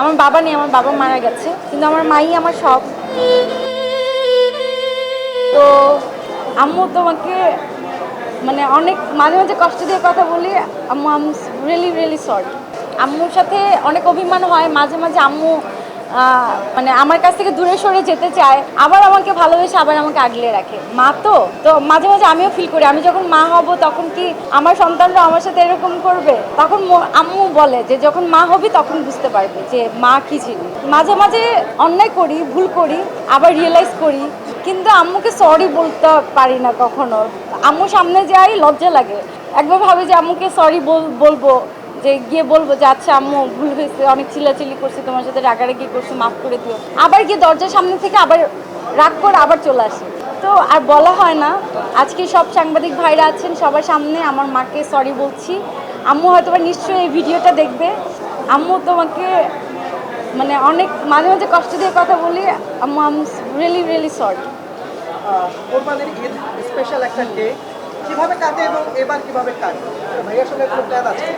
আমার বাবা নেই, আমার বাবা মারা গেছে, কিন্তু আমার মাই আমার সব। তো আম্মু তোমাকে মানে অনেক মাঝে মাঝে কষ্ট দিয়ে কথা বলি। আম্মু আম রিয়েলি রিয়েলি সরি। আম্মুর সাথে অনেক অভিমান হয় মাঝে মাঝে। আম্মু মানে আমার কাছ থেকে দূরে সরে যেতে চায়, আবার আমাকে ভালোবেসে আবার আমাকে আগলে রাখে। মা তো তো মাঝে মাঝে আমিও ফিল করি আমি যখন মা হব তখন কি আমার সন্তানরা আমার সাথে এরকম করবে। তখন আম্মু বলে যে যখন মা হবি তখন বুঝতে পারবে যে মা কি জিনিস। মাঝে মাঝে অন্যায় করি, ভুল করি, আবার রিয়েলাইজ করি, কিন্তু আম্মুকে সরি বলতে পারি না কখনো। আম্মুর সামনে যাই লজ্জা লাগে। একবার ভাবি যে আম্মুকে সরি বলবো, যে গিয়ে বলবো যে আচ্ছা আম্মু ভুল হয়েছে, অনেক চিল্লাচিল্লি করছি, তোমার সাথে রাগারাগি করছি, মাফ করে দিও। আবার গিয়ে দরজার সামনে থেকে আবার রাগ করে আবার চলে আসি। তো আর বলা হয় না। আজকে সব সাংবাদিক ভাইরা আছেন, সবার সামনে আমার মাকে সরি বলছি। আম্মু হয়তো বা নিশ্চয়ই এই ভিডিওটা দেখবে। আম্মু তোমাকে মানে অনেক মাঝে মাঝে কষ্ট দিয়ে কথা বলি। আম্মু আম রিয়েলি রিয়েলি সরি। কোরবানির ঈদ স্পেশাল একটা ডে, কিভাবে কাটে এবং এবার কিভাবে কাটে ভাইয়ার সঙ্গে কোনো প্ল্যান আছে?